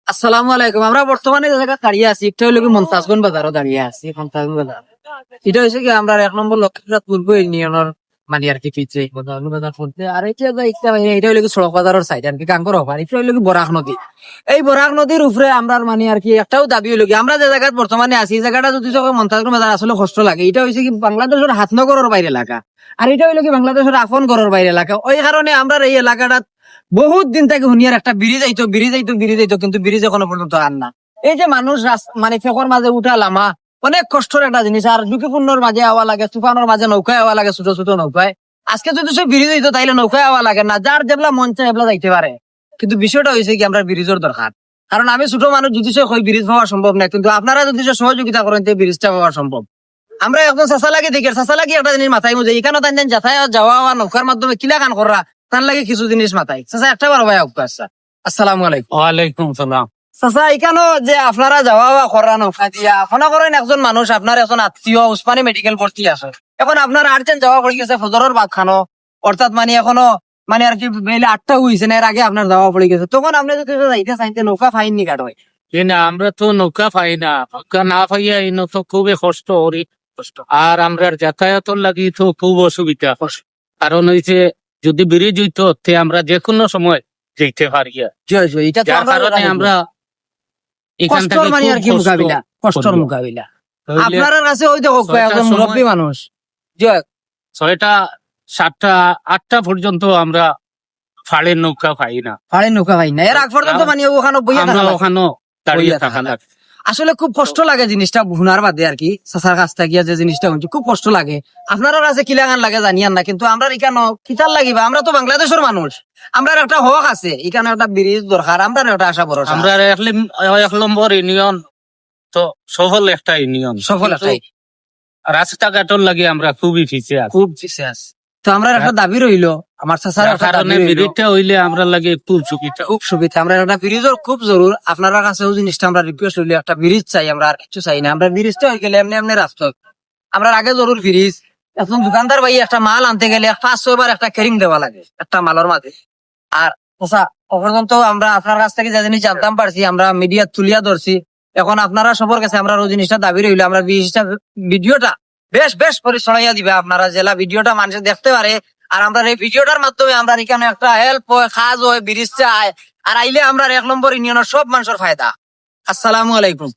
আসসালামু আলাইকুম। আমরা বর্তমানে যে জায়গা দাঁড়িয়ে আছি এটা হলো কি মমতাজগঞ্জ বাজারও দাঁড়িয়ে আছি। মমতাজগঞ্জ বাজার এটা হচ্ছে কি আমরা 1 নম্বর লক্ষ্মীপুর পূর্ব ইউনিয়নের মানে আর কি পিছিয়ে মমতাজগঞ্জ বাজার পড়তে। আর এটা হলো কি সড়ক বাজারের সাইড আর কি গাঙ্গর হবার এটা হলো কি বরাক নদী। এই বরাক নদীর উপরে আমরা মানে আর কি একটাও দাবি হলো কি আমরা যে জায়গায় বর্তমানে আছি এই জায়গাটা যদি মমতাজগঞ্জ বাজার আসলে কষ্ট লাগে। এটা হচ্ছে কি বাংলাদেশের হাতনগরের বাইরে এলাকা, আর এটা হলো কি বাংলাদেশের আপন ঘরের বাইরে এলাকা। ওই কারণে আমরা এই এলাকাটা বহুত দিন থেকে হুনিয়ার একটা ব্রিজ আইতো কিন্তু ব্রিজ এখনো পর্যন্ত আর না। এই যে মানুষ মানে ফেকর মাঝে উঠা লামা অনেক কষ্টের একটা জিনিস, আর ঝুঁকিপূর্ণর মাঝে আওয়া লাগে, তুফানোর মাঝে নৌকায় আওয়া লাগে, ছোট ছোট নৌকায়। আজকে যদি সে ব্রিজ হইতো তাইলে নৌকায় আওয়া লাগে না, যার যেগুলা মন চায় এগুলা যাইতে পারে। কিন্তু বিষয়টা হয়েছে কি আমরা ব্রিজের দরকার, কারণ আমি ছোট মানুষ যদি সে ব্রিজ পাওয়া সম্ভব না, কিন্তু আপনারা যদি সহযোগিতা করেন ব্রিজটা পাওয়া সম্ভব। আমরা একজন চাষা লাগে দেখি, চাষা লাগে একটা জিনিস মাথায় মধ্যে এখানে তাই যাতায়াত যাওয়া নৌকার মাধ্যমে কিলা কান করা তার লাগে কিছু জিনিস মাথায়। চাষা একটা বার ভাই আচ্ছা আসসালামু আলাইকুম। ওয়ালাইকুম সালাম। চাষা এখানেও যে আপনারা যাওয়া করা নৌকা দিয়া মনে করেন একজন মানুষ আপনার এখন আত্মীয় উসমানী মেডিকেল ভর্তি আছে, এখন আপনার আর্জেন্ট যাওয়া পড়ে গেছে ফজরের বাদ খানো, অর্থাৎ মানে এখনো মানে আর কি বেলে 8টা হয়েছে না, এর আগে আপনার যাওয়া পড়ে গেছে, তখন আপনি যদি যাইতে চাইতে নৌকা ফাইন নি কাট হয়। না আমরা তো নৌকা পাই না, নৌকা না পাইয়া এই তো খুবই কষ্ট করি। আর আমরা যাতায়াতের লাগি তো খুব অসুবিধা, কারণ হইছে যদি ব্রিজ হইতো তে আমরা যে কোনো সময় যেতে পারি। এটা তো যার কারণে আমরা এখান কষ্টর থেকে মানে আর কি খুব মোকাবিলা, কষ্টর করলাম। মোকাবিলা হইলে আপনার কাছে ওই দেখো ছয়টার একজন সময়- মুরব্বী মানুষ। জয় 6টা 7টা 8টা পর্যন্ত আমরা ফাড়ের নৌকা পাই না, ফাড়ে নৌকা ভাই না, এর আগ পর্যন্ত মানে ওখানে বইয়া আমরা থাকা লাগে। ওখানে দাঁড়িয়ে বইয়া থাকা থাকা লাগে। আসলে খুব কষ্ট লাগে জিনিসটা ভুনার বাদে আর কি চাষার কাছ থেকে যে জিনিসটা হচ্ছে খুব কষ্ট লাগে। আপনারা কাছে কি লাগান লাগে জানিয়ান না, কিন্তু আমরা এখানে কিতার লাগিবা, আমরা তো বাংলাদেশের মানুষ, আমরা একটা হক আছে, এখানে একটা ব্রিজ দরকার, আমরা একটা আশা বড় আমরা 1 নম্বর ইউনিয়ন তো সফল একটা ইউনিয়ন, সফল একটাই রাস্তাঘাটর লাগে আমরা খুবই পিছিয়ে আছি। খুব বিশেষ। তো আমরা একটা দাবি রইলো আমার চাষার যার একটা দাবি কারণে রইলো, ব্রিজটা হইলে আমরা লাগে খুব সুবিধা। খুব সুবিধা। আমরা একটা ব্রিজের খুব জরুর, আপনার কাছেও জিনিসটা আমরা রিকোয়েস্ট হইলে একটা ব্রিজ চাই, আমরা আর কিছু চাই না। আমরা ব্রিজটা হয়ে গেলে এমনি এমনি রাস্তা আমরা আগে জরুর ব্রিজ। এখন দোকানদার ভাই একটা মাল আনতে গেলে 5-6 বার একটা ক্যারিং দেওয়া লাগে একটা মালের মাঝে। আর পর্যন্ত আমরা আপনার কাছ থেকে যে জিনিস জানতাম পারছি আমরা মিডিয়া তুলিয়া ধরছি, এখন আপনারা সবার কাছে আমরা ওই জিনিসটা দাবি রইলো আমরা ভিডিওটা বেশ বেশ করে ছড়াইয়া দিবে আপনারা, জেলা ভিডিওটা মানুষ দেখতে পারে। আর আমরা এই ভিডিওটার মাধ্যমে আমরা এখানে একটা হেল্প হয়, কাজ হয়, ব্রিজ চায়, আর আইলে আমরা 1 নম্বর ইউনিয়নের সব মানুষের ফায়দা। আসসালামু আলাইকুম।